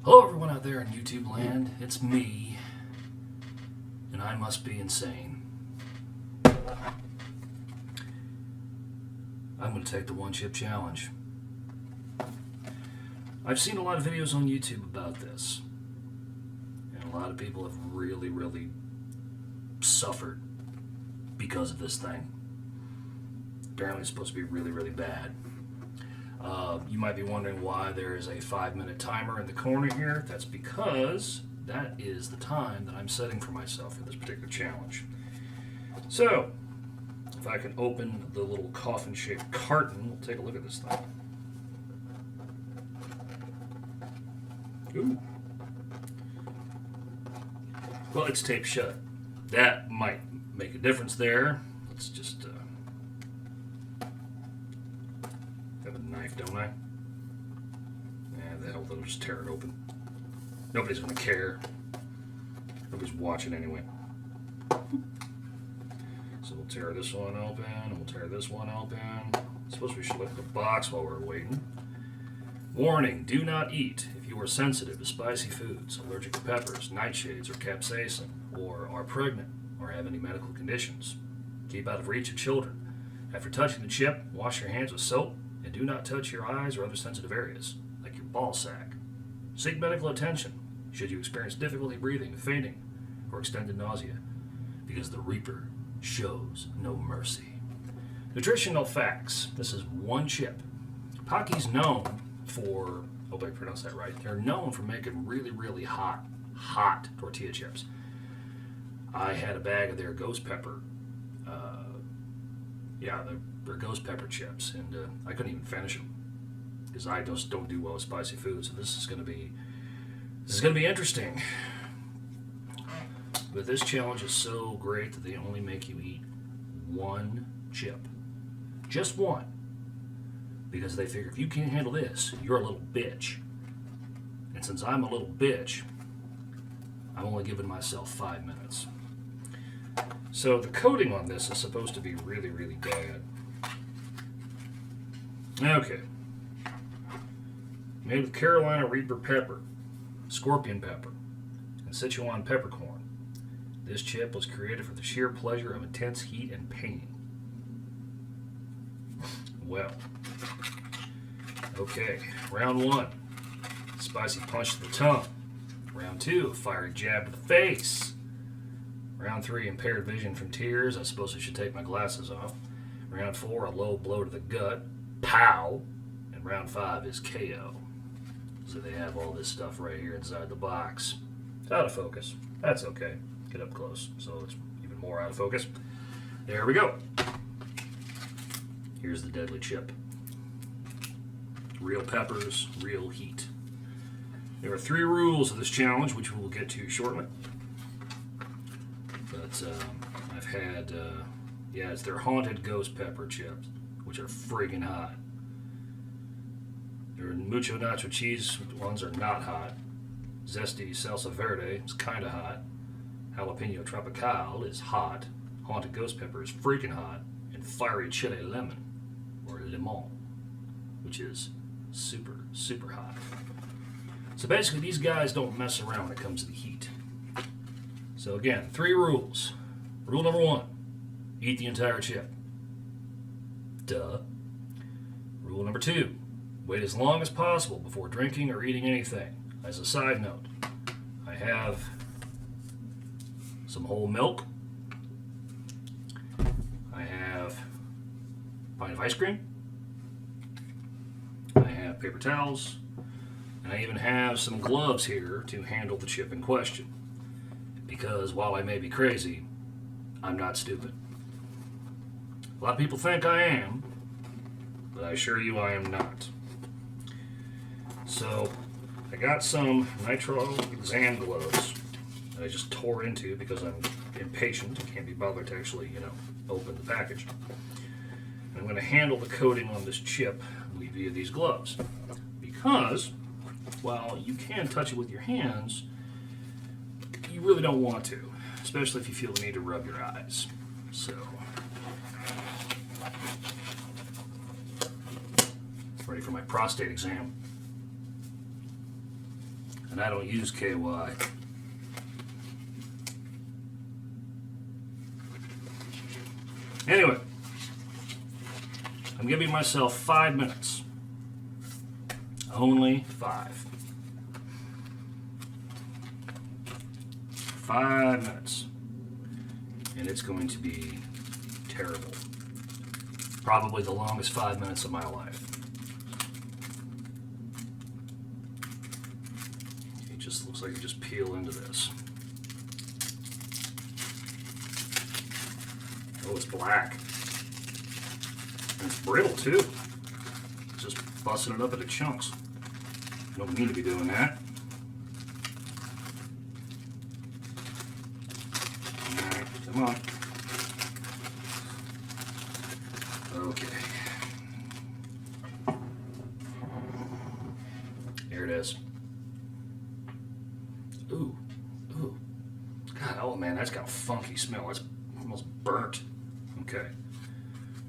Hello everyone out there in YouTube land, it's me, and I must be insane. I'm going to take the one chip challenge. I've seen a lot of videos on YouTube about this, and a lot of people have really suffered because of this thing. Apparently it's supposed to be really bad. You might be wondering why there is a 5-minute timer in the corner here. That's because that is the time that I'm setting for myself for this particular challenge. So, if I can open the little coffin-shaped carton, we'll take a look at this thing. Ooh. Well, it's taped shut. That might make a difference there. Let's just have a knife, don't I? Yeah, the hell, they'll just tear it open. Nobody's going to care. Nobody's watching anyway. So we'll tear this one open, and we'll tear this one open. I suppose we should look at the box while we're waiting. Warning, do not eat if you are sensitive to spicy foods, allergic to peppers, nightshades, or capsaicin, or are pregnant, or have any medical conditions. Keep out of reach of children. After touching the chip, wash your hands with soap, and do not touch your eyes or other sensitive areas, like your ball sack. Seek medical attention should you experience difficulty breathing, fainting, or extended nausea, because the Reaper shows no mercy. Nutritional facts. This is one chip. Paqui's known for, hope I pronounced that right, they're known for making really hot tortilla chips. I had a bag of their ghost pepper, they're ghost pepper chips, and I couldn't even finish them because I just don't do well with spicy food. So this is going to be interesting. But this challenge is so great that they only make you eat one chip, just one, because they figure if you can't handle this, you're a little bitch. And since I'm a little bitch, I'm only giving myself 5 minutes. So the coating on this is supposed to be really bad. Okay. Made with Carolina Reaper pepper, scorpion pepper, and Sichuan peppercorn. This chip was created for the sheer pleasure of intense heat and pain. Well, okay, round 1, spicy punch to the tongue. Round 2, a fiery jab to the face. Round 3, impaired vision from tears. I suppose I should take my glasses off. Round 4, a low blow to the gut. Pow! And round 5 is KO. So they have all this stuff right here inside the box. It's out of focus. That's okay. Get up close so it's even more out of focus. There we go. Here's the deadly chip. Real peppers, real heat. There are 3 rules of this challenge, which we will get to shortly. But I've had, it's their haunted ghost pepper chips, which are friggin' hot. Their mucho nacho cheese ones are not hot. Zesty salsa verde is kind of hot. Jalapeno tropical is hot. Haunted ghost pepper is freaking hot. And fiery chile lemon, or limon, which is super hot. So basically these guys don't mess around when it comes to the heat. So again, 3 rules. Rule number 1, eat the entire chip. Duh. Rule number 2, wait as long as possible before drinking or eating anything. As a side note, I have some whole milk. I have a pint of ice cream. I have paper towels. And I even have some gloves here to handle the chip in question. Because while I may be crazy, I'm not stupid. A lot of people think I am, but I assure you I am not. So, I got some nitro exam gloves that I just tore into because I'm impatient and can't be bothered to actually, open the package. And I'm going to handle the coating on this chip via these gloves. Because, while you can touch it with your hands, you really don't want to, especially if you feel the need to rub your eyes. So, ready for my prostate exam. and I don't use KY. Anyway, I'm giving myself 5 minutes. Only 5. 5 minutes. And it's going to be terrible. Probably the longest 5 minutes of my life. It just looks like you just peel into this. Oh, it's black. And it's brittle too. It's just busting it up into chunks. Don't need to be doing that. Alright, come on. Okay. Here it is. Ooh. Ooh. God, oh man, that's got a funky smell. That's almost burnt. Okay.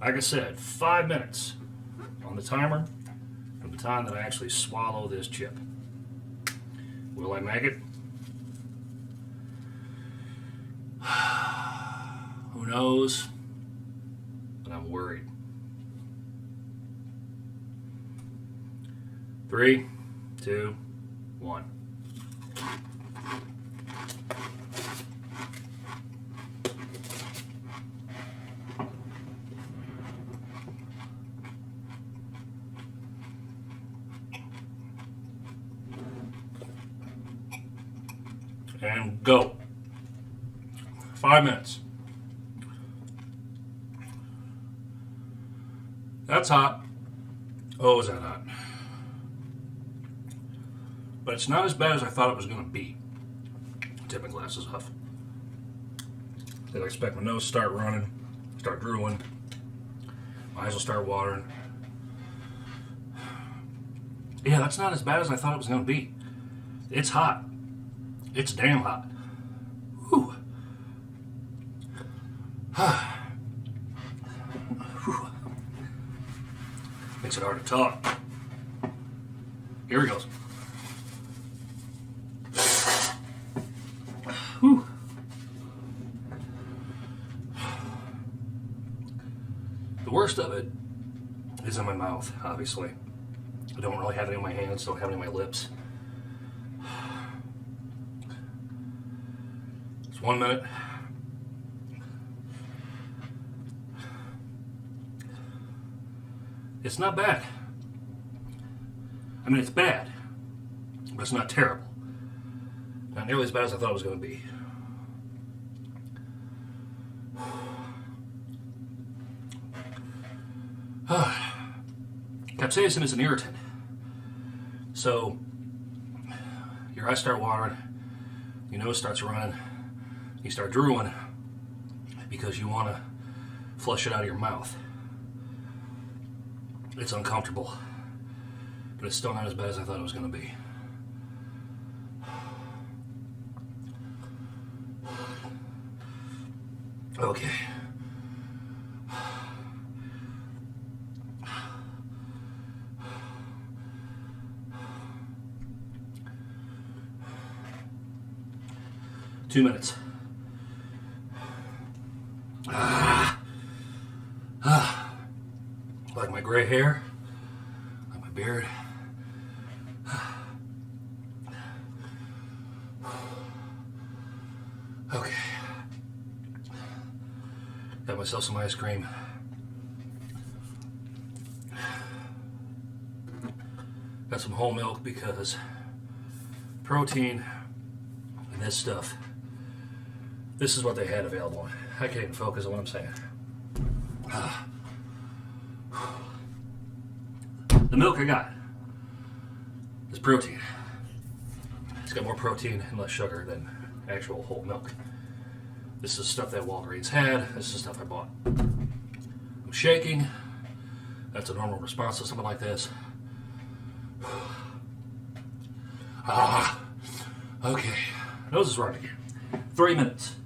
Like I said, 5 minutes on the timer from the time that I actually swallow this chip. Will I make it? Who knows? But I'm worried. 3, 2, 1. And go. 5 minutes. That's hot. Oh, is that hot? But it's not as bad as I thought it was going to be. Take my glasses off. Then I expect my nose to start running, start drooling. My eyes will start watering. Yeah, that's not as bad as I thought it was going to be. It's hot. It's damn hot. Whew. Whew. Makes it hard to talk. Here he goes. Whew. The worst of it is in my mouth, obviously. I don't really have any on my hands, don't have any on my lips. It's 1 minute. It's not bad. I mean, it's bad, but it's not terrible. Not nearly as bad as I thought it was going to be. Capsaicin is an irritant. So, your eyes start watering, your nose starts running, you start drooling because you want to flush it out of your mouth. It's uncomfortable, but it's still not as bad as I thought it was going to be. Okay. Two minutes. Like my gray hair, like my beard. Okay. Got myself some ice cream. Got some whole milk because protein and this stuff. This is what they had available. I can't even focus on what I'm saying. The milk I got is protein. It's got more protein and less sugar than actual whole milk. This is stuff that Walgreens had. This is stuff I bought. I'm shaking. That's a normal response to something like this. Okay. Nose is running again. 3 minutes.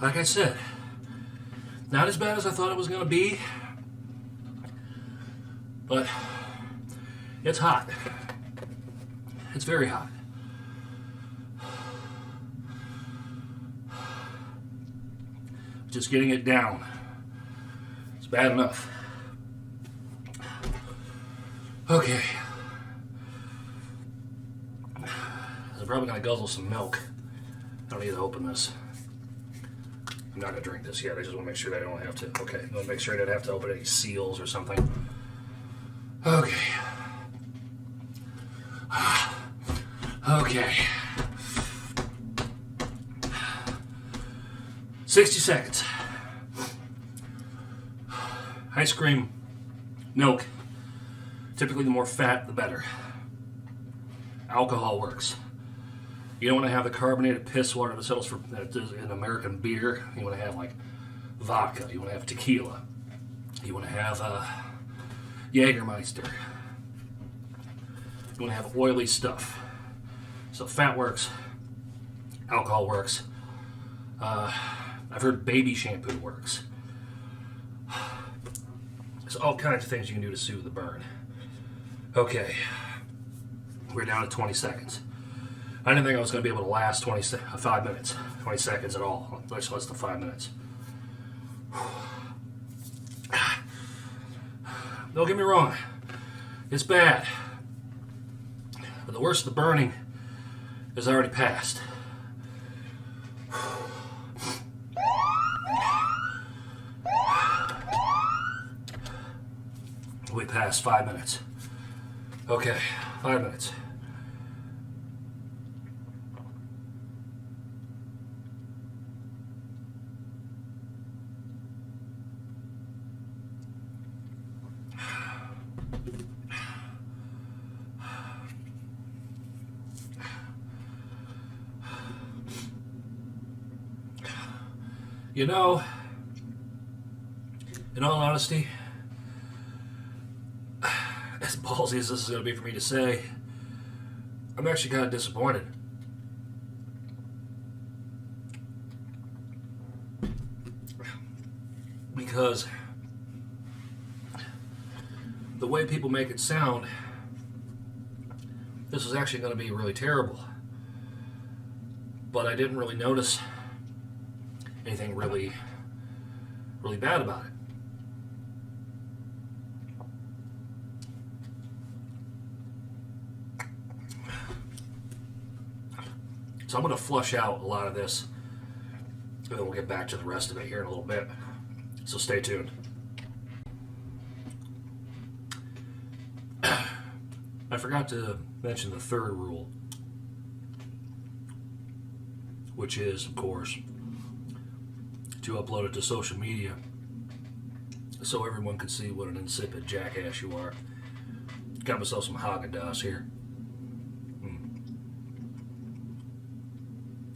Like I said, not as bad as I thought it was going to be, but it's hot. It's very hot. Just getting it down. It's bad enough. Okay. I'm probably going to guzzle some milk. I don't need to open this. I'm not going to drink this yet. I just want to make sure that I don't have to. Okay. I want to make sure I don't have to open any seals or something. Okay. Okay. 60 seconds. Ice cream, milk. Typically, the more fat, the better. Alcohol works. You don't want to have the carbonated piss water that sells for in American beer. You want to have like vodka. You want to have tequila. You want to have Jägermeister. You want to have oily stuff. So fat works. Alcohol works. I've heard baby shampoo works. There's all kinds of things you can do to soothe the burn. Okay. We're down to 20 seconds. I didn't think I was going to be able to last 5 minutes, 20 seconds at all, much less than 5 minutes. Don't get me wrong, it's bad. But the worst of the burning is already passed. We passed 5 minutes. Okay, 5 minutes. You know, in all honesty, as ballsy as this is going to be for me to say, I'm actually kind of disappointed. Because the way people make it sound, this was actually going to be really terrible. But I didn't really notice anything really bad about it. So I'm going to flush out a lot of this, and then we'll get back to the rest of it here in a little bit. So stay tuned. I forgot to mention the third rule, which is, of course, to upload it to social media so everyone can see what an insipid jackass you are. Got myself some Haagen-Dazs here.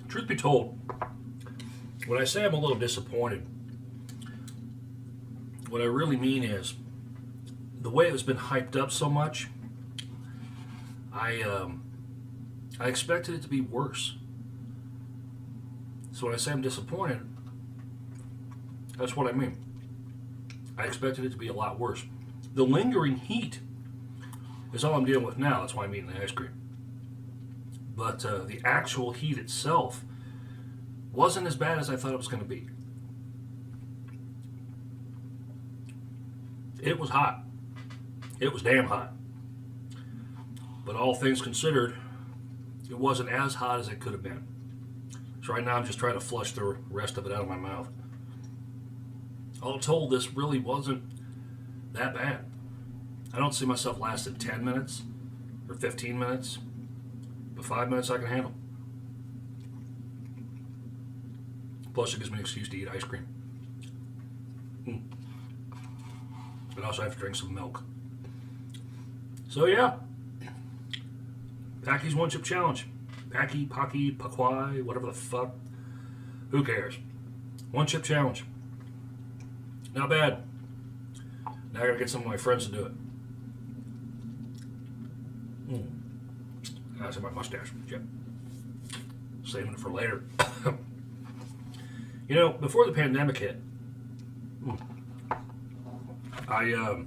Truth be told, when I say I'm a little disappointed, what I really mean is the way it's been hyped up so much, I expected it to be worse. So when I say I'm disappointed, that's what I mean. I expected it to be a lot worse. The lingering heat is all I'm dealing with now. That's why I'm eating the ice cream. But the actual heat itself wasn't as bad as I thought it was going to be. It was hot. It was damn hot. But all things considered, it wasn't as hot as it could have been. So right now I'm just trying to flush the rest of it out of my mouth. All told, this really wasn't that bad. I don't see myself lasting 10 minutes or 15 minutes, but 5 minutes I can handle. Plus, it gives me an excuse to eat ice cream. And also, I have to drink some milk. So, yeah. Paqui's One Chip Challenge. Paqui, Paqui, whatever the fuck. Who cares? One Chip Challenge. Not bad. Now I gotta get some of my friends to do it. That's in my mustache. Yep. Saving it for later. You know, before the pandemic hit, I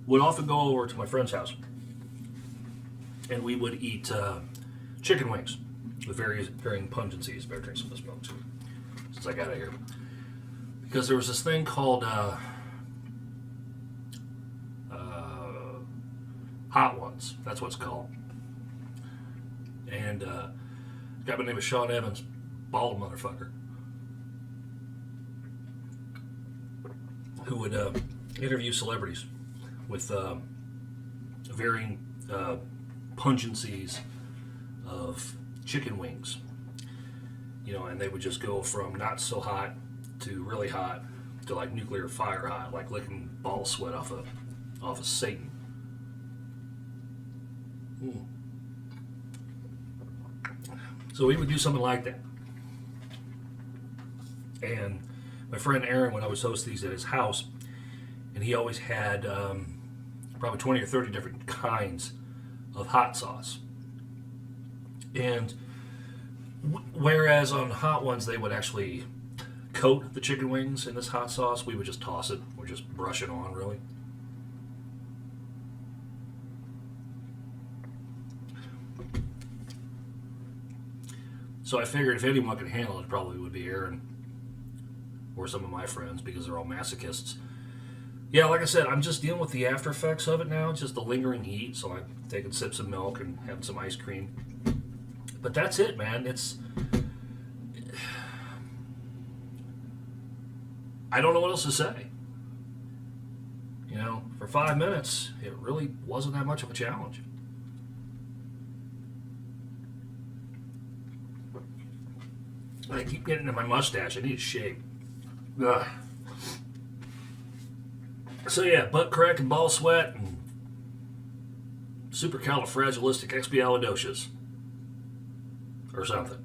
would often go over to my friend's house, and we would eat chicken wings with varying pungencies. Better drink some of this milk too, since I got it here. Because there was this thing called Hot Ones. That's what it's called. And a guy by the name of Sean Evans, bald motherfucker, who would interview celebrities with varying pungencies of chicken wings. You know, and they would just go from not so hot to really hot to like nuclear fire hot, like licking ball sweat off of Satan. Mm. So we would do something like that. And my friend Aaron would always host these at his house, and he always had probably 20 or 30 different kinds of hot sauce. And whereas on Hot Ones they would actually coat the chicken wings in this hot sauce, we would just toss it or just brush it on, really. So I figured if anyone could handle it, probably would be Aaron or some of my friends, because they're all masochists. Yeah, like I said, I'm just dealing with the after effects of it now, just the lingering heat. So I'm taking sips of milk and having some ice cream. But that's it, man. I don't know what else to say. You know, for 5 minutes, it really wasn't that much of a challenge. I keep getting into my mustache. I need a shave. Ugh. So yeah, butt crack and ball sweat and supercalifragilisticexpialidocious or something.